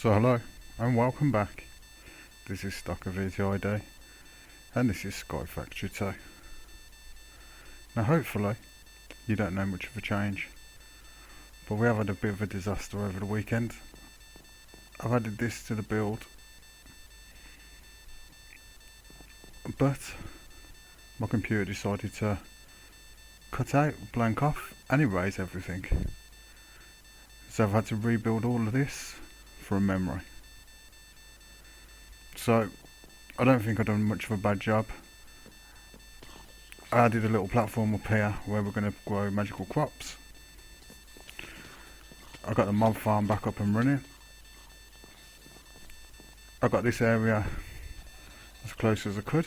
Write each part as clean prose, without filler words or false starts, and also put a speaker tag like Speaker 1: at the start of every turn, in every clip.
Speaker 1: So hello and welcome back. This is StockerVtid and this is Skyfactory 2. Now hopefully you don't know much of a change, but we have had a bit of a disaster over the weekend. I've added this to the build, but my computer decided to cut out, blank off and erase everything. So I've had to rebuild all of this from memory. So I don't think I've done much of a bad job. I added a little platform up here where we're going to grow magical crops. I got the mob farm back up and running. I got this area as close as I could,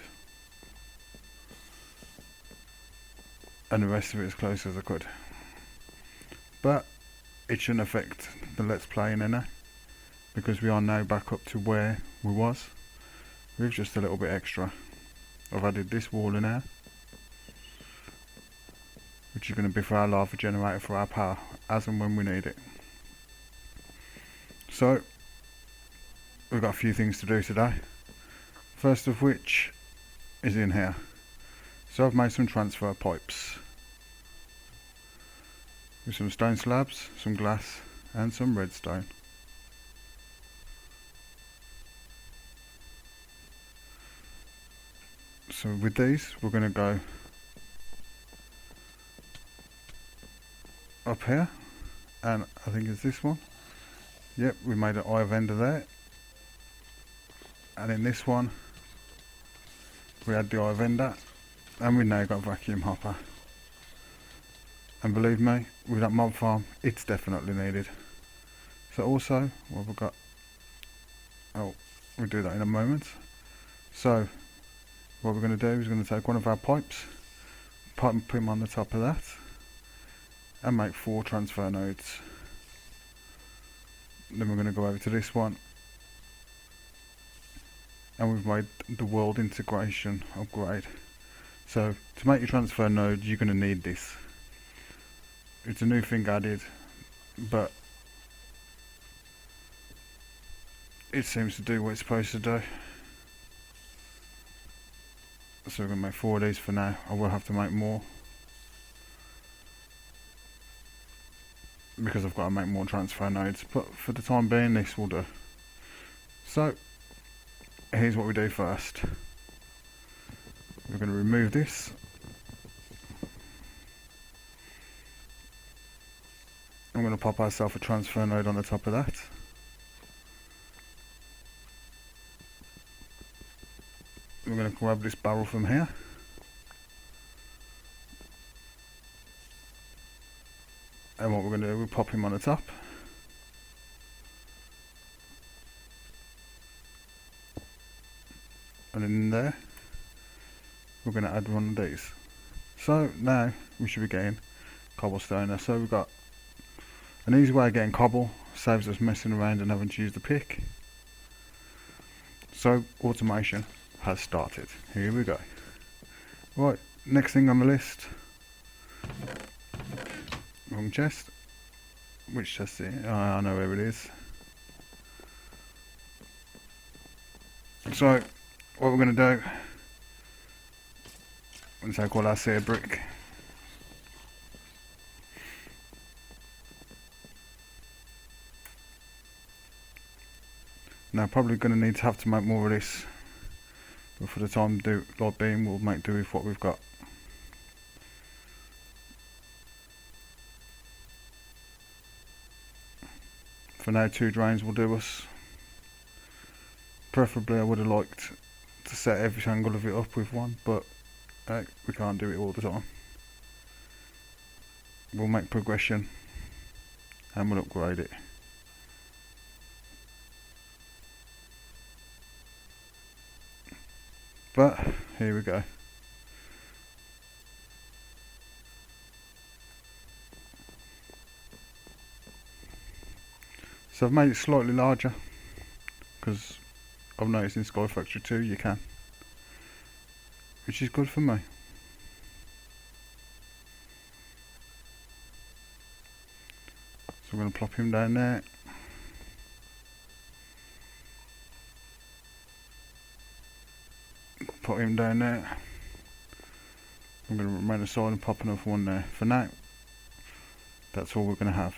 Speaker 1: and the rest of it as close as I could. But it shouldn't affect the Let's Play in any, because we are now back up to where we was, with just a little bit extra. I've added this wall in here, which is going to be for our lava generator for our power, as and when we need it. So, we've got a few things to do today. First of which is in here. So I've made some transfer pipes with some stone slabs, some glass and some redstone. So with these we're going to go up here, and I think it's this one. Yep, we made an eye of ender there, and in this one we had the eye of ender, and we've now got a vacuum hopper. And believe me, with that mob farm, it's definitely needed. So also, what we've got, oh, we'll do that in a moment. So what we're going to do is going to take one of our pipes, put him on the top of that, and make 4 transfer nodes. Then we're going to go over to this one, and we've made the world integration upgrade. So to make your transfer node, you're going to need this. It's a new thing added, but it seems to do what it's supposed to do. So we're going to make 4 of these for now. I will have to make more, because I've got to make more transfer nodes, but for the time being this will do. So here's what we do first. We're going to remove this. I'm going to pop ourselves a transfer node on the top of that. We're going to grab this barrel from here. And what we're going to do, we'll pop him on the top. And then in there, we're going to add one of these. So now we should be getting cobblestone there. So we've got an easy way of getting cobble, saves us messing around and having to use the pick. So automation has started. Here we go. Right, next thing on the list. Wrong chest. Which chest is it? Oh, I know where it is. So what we're going to do, we're going to take all our cedar brick. Now probably going to have to make more of this, but for the time being we'll make do with what we've got. For now 2 drains will do us. Preferably I would have liked to set every angle of it up with one, but we can't do it all the time. We'll make progression and we'll upgrade it. But here we go. So I've made it slightly larger, because I've noticed in Skyfactory 2 you can, which is good for me. So we're going to plop him down there. put him down there. I'm going to remain aside and pop another one there. For now, that's all we're going to have.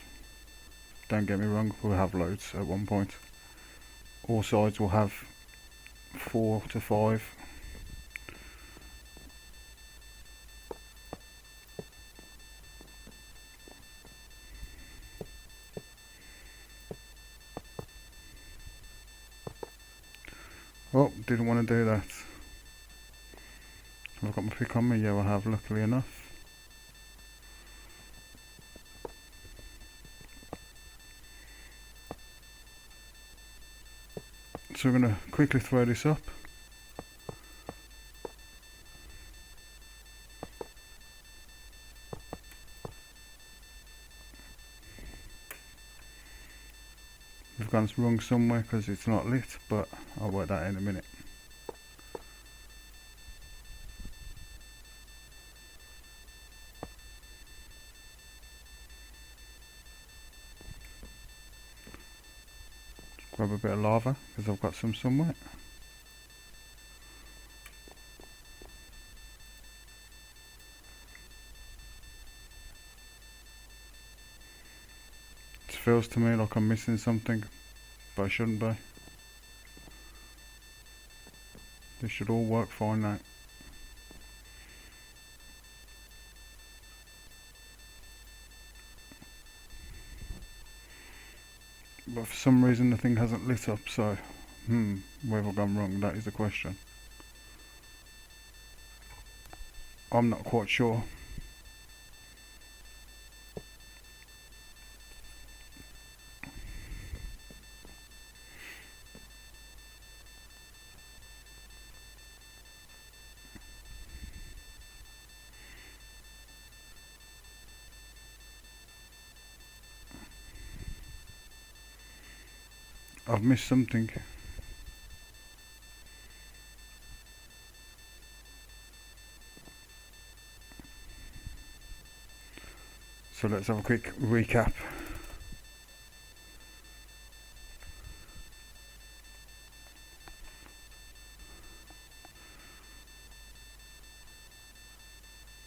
Speaker 1: Don't get me wrong, we'll have loads at one point. All sides will have 4 to 5. Oh, didn't want to do that. Have I got my pick on me? Yeah, I have, luckily enough. So we're going to quickly throw this up. We've gone wrong somewhere because it's not lit, but I'll work that in a minute. Grab a bit of lava because I've got some somewhere. It feels to me like I'm missing something, but I shouldn't be. This should all work fine now. But for some reason the thing hasn't lit up, so where have I gone wrong? That is the question. I'm not quite sure. I've missed something. So let's have a quick recap.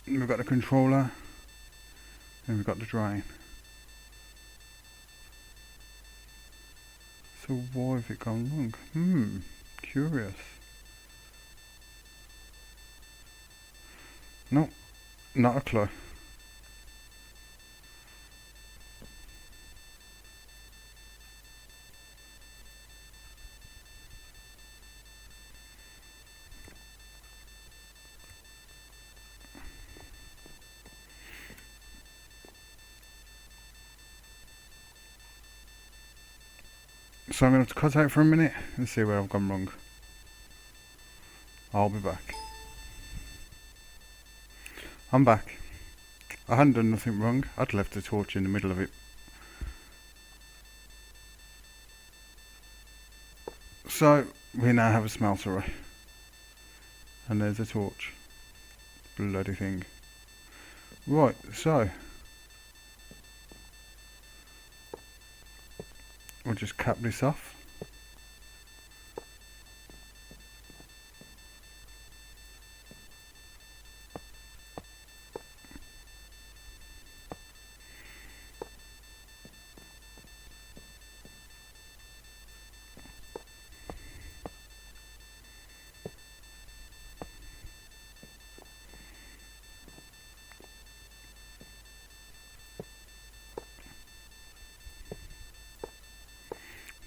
Speaker 1: We've got the controller and we've got the drain. So why have it gone wrong? Curious. No, not a clue. So I'm going to have to cut out for a minute and see where I've gone wrong. I'll be back. I'm back. I hadn't done nothing wrong. I'd left the torch in the middle of it. So we now have a smeltery. And there's a torch. Bloody thing. Right, so we'll just cap this off.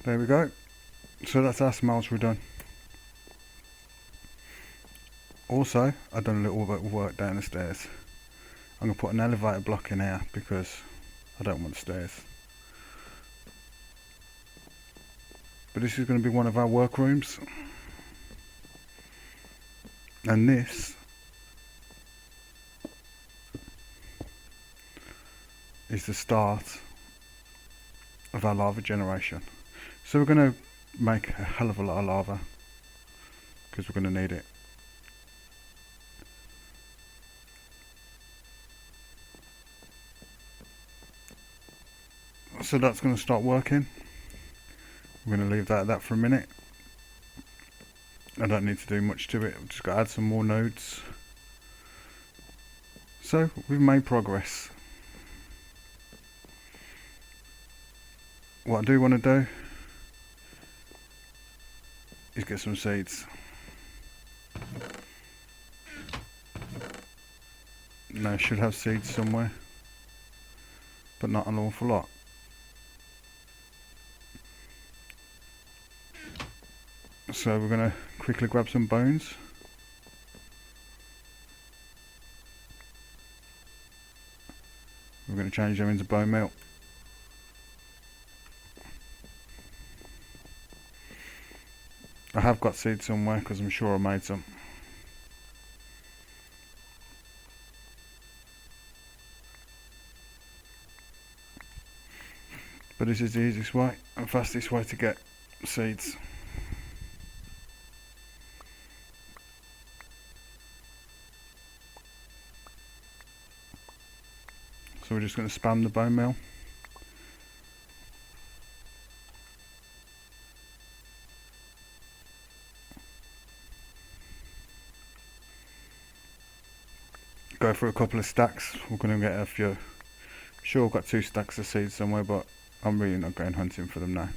Speaker 1: There we go. So that's our smeltery done. Also, I've done a little bit of work down the stairs. I'm going to put an elevator block in here because I don't want stairs. But this is going to be one of our workrooms. And this is the start of our lava generation. So we're going to make a hell of a lot of lava because we're going to need it. So that's going to start working. We're going to leave that at that for a minute. I don't need to do much to it. I've just got to add some more nodes. So we've made progress. What I do want to do is get some seeds. Now I should have seeds somewhere, but not an awful lot. So we're going to quickly grab some bones. We're going to change them into bone meal. I have got seeds somewhere because I'm sure I made some. But this is the easiest way and fastest way to get seeds. So we're just going to spam the bone meal. Go for a couple of stacks. We're going to get a few. I'm sure I've got 2 stacks of seeds somewhere, but I'm really not going hunting for them now.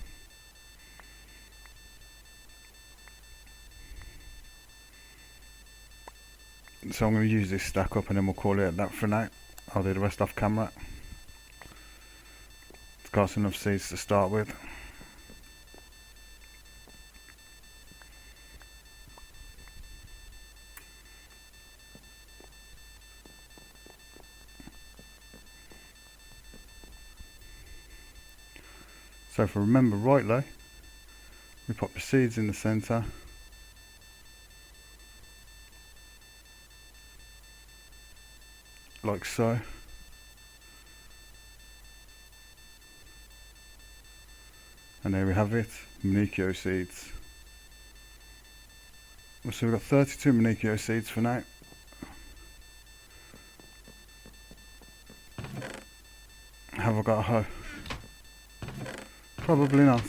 Speaker 1: So I'm going to use this stack up and then we'll call it that for now. I'll do the rest off camera. It's got enough seeds to start with. So if I remember rightly, we pop the seeds in the centre. Like so. And there we have it, Manicchio seeds. So we've got 32 Manicchio seeds for now. Have I got a hoe? Probably not.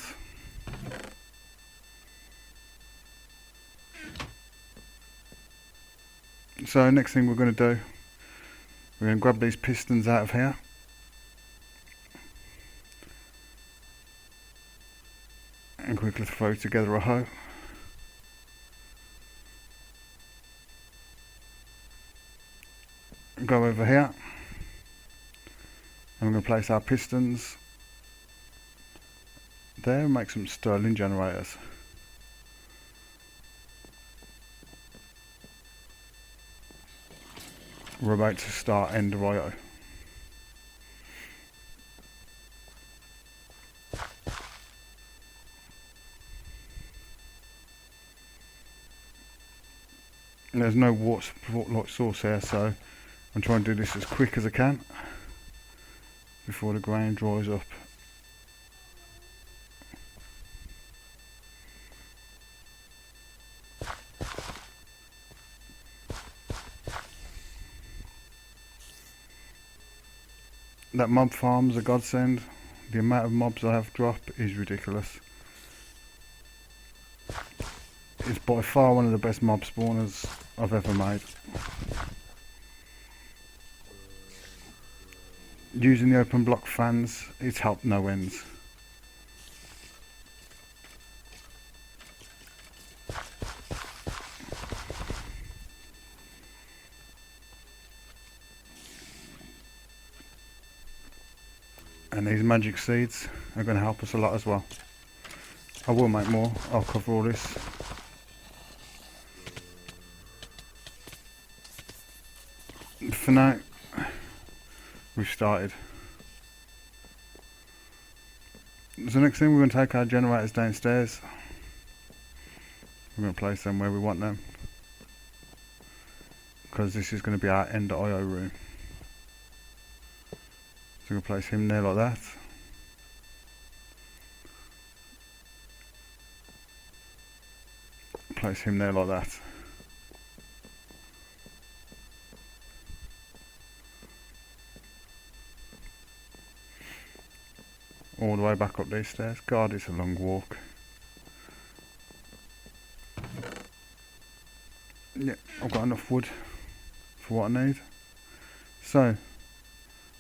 Speaker 1: So next thing we're going to do, we're going to grab these pistons out of here. And quickly throw together a hoe. Go over here. And we're going to place our pistons there, make some Stirling generators. We're about to start Ender IO. There's no water support source here, so I'm trying to do this as quick as I can before the ground dries up. That mob farm's a godsend. The amount of mobs I have drop is ridiculous. It's by far one of the best mob spawners I've ever made. Using the open block fans, it's helped no ends. And these magic seeds are going to help us a lot as well. I will make more, I'll cover all this. For now, we've started. So next thing, we're going to take our generators downstairs. We're going to place them where we want them, because this is going to be our Ender IO room. So we're going to place him there like that. Place him there like that. All the way back up these stairs. God, it's a long walk. Yeah, I've got enough wood for what I need. So,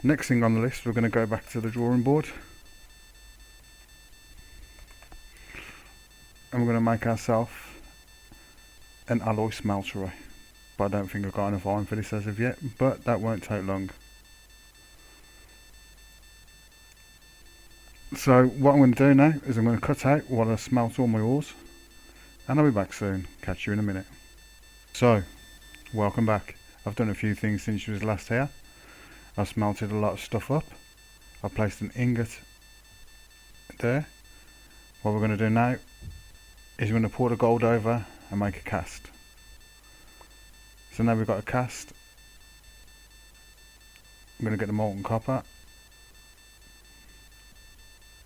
Speaker 1: next thing on the list, we're going to go back to the drawing board. And we're going to make ourselves an alloy smeltery. But I don't think I've got enough iron for this as of yet, but that won't take long. So what I'm going to do now is I'm going to cut out while I smelt all my ores, and I'll be back soon. Catch you in a minute. So, welcome back. I've done a few things since you was last here. I've smelted a lot of stuff up. I've placed an ingot there. What we're going to do now is we're going to pour the gold over and make a cast. So now we've got a cast. I'm going to get the molten copper.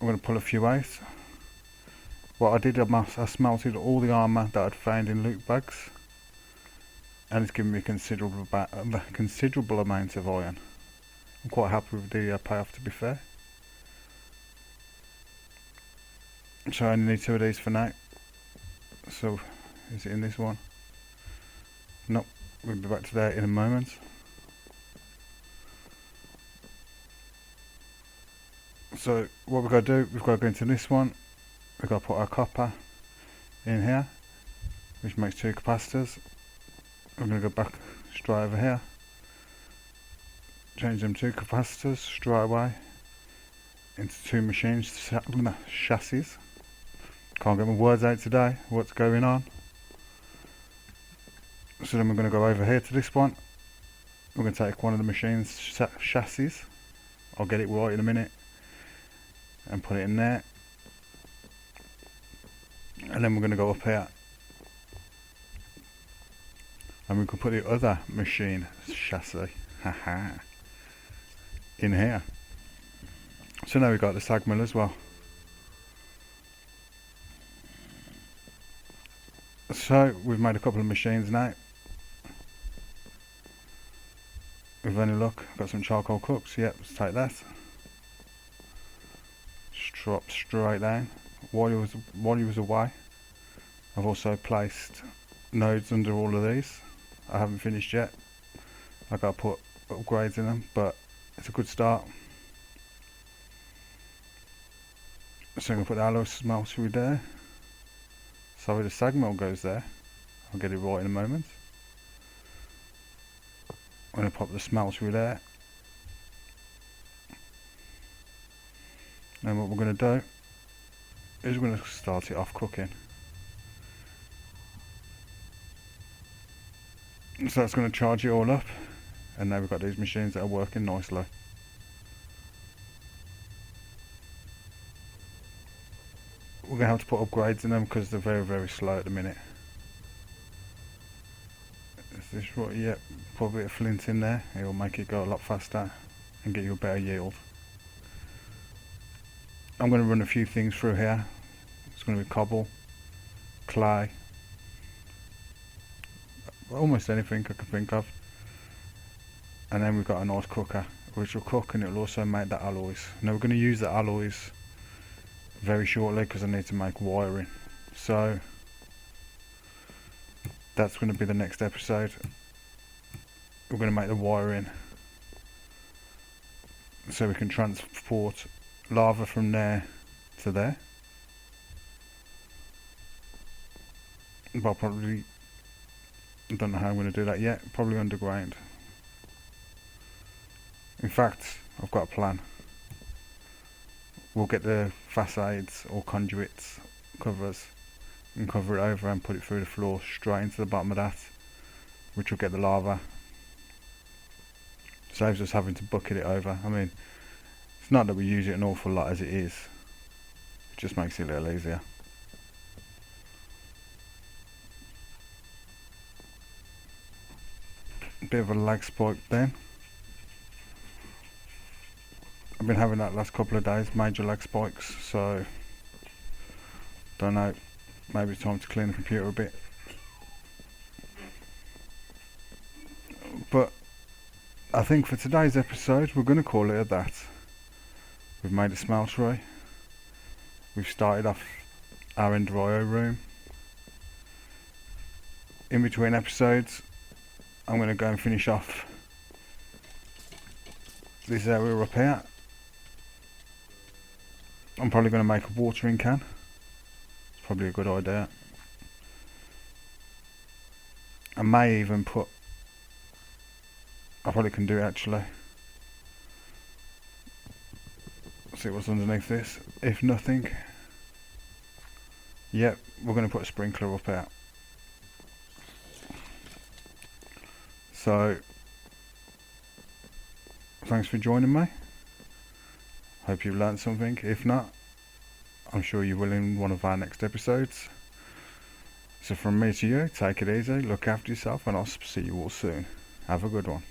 Speaker 1: I'm going to pull a few out. What I did, I smelted all the armour that I'd found in loot bags, and it's given me a considerable amount of iron. I'm quite happy with the payoff, to be fair. So I only need 2 of these for now. So, is it in this one? Nope, we'll be back to that in a moment. So what we've got to do, we've got to go into this one. We've got to put our copper in here, which makes 2 capacitors. I'm going to go back straight over here, change them 2 capacitors straight away into 2 machines chassis. Can't get my words out today, what's going on. So then we're going to go over here to this one. We're going to take one of the machine's chassis. I'll get it right in a minute, and put it in there. And then we're going to go up here, and we can put the other machine chassis in here. So now we've got the sag mill as well. So we've made a couple of machines now. With any luck, got some charcoal cooks. Yep, let's take that. Drop straight down. While he was away, I've also placed nodes under all of these. I haven't finished yet. I've got to put upgrades in them, but it's a good start. So I'm going to put the alloy smeltery there. So the sag mill goes there. I'll get it right in a moment. I'm going to pop the smeltery there. And what we're going to do is we're going to start it off cooking. So that's going to charge it all up, and now we've got these machines that are working nicely. We're going to have to put upgrades in them because they're very, very slow at the minute. Is this right? Yep, put a bit of flint in there, it will make it go a lot faster and get you a better yield. I'm going to run a few things through here. It's going to be cobble, clay, almost anything I can think of. And then we've got a nice cooker which will cook, and it will also make the alloys. Now we're going to use the alloys very shortly because I need to make wiring. So that's going to be the next episode. We're going to make the wiring so we can transport lava from there to there. But probably, I don't know how I'm going to do that yet. Probably underground. In fact, I've got a plan. We'll get the facades or conduits covers and cover it over and put it through the floor straight into the bottom of that, which will get the lava. Saves us having to bucket it over. I mean, it's not that we use it an awful lot as it is. It just makes it a little easier. A bit of a lag spike then. I've been having that last couple of days, major lag spikes, so don't know, maybe it's time to clean the computer a bit. But I think for today's episode we're going to call it at that. We've made a smeltery, we've started off our Ender IO room, in between episodes, I'm going to go and finish off this area up here. I'm probably going to make a watering can. It's probably a good idea. I may even put, I probably can do it actually. See what's underneath this. If nothing, yep, we're going to put a sprinkler up here. So, thanks for joining me. Hope you've learned something. If not, I'm sure you will in one of our next episodes. So from me to you, take it easy, look after yourself, and I'll see you all soon. Have a good one.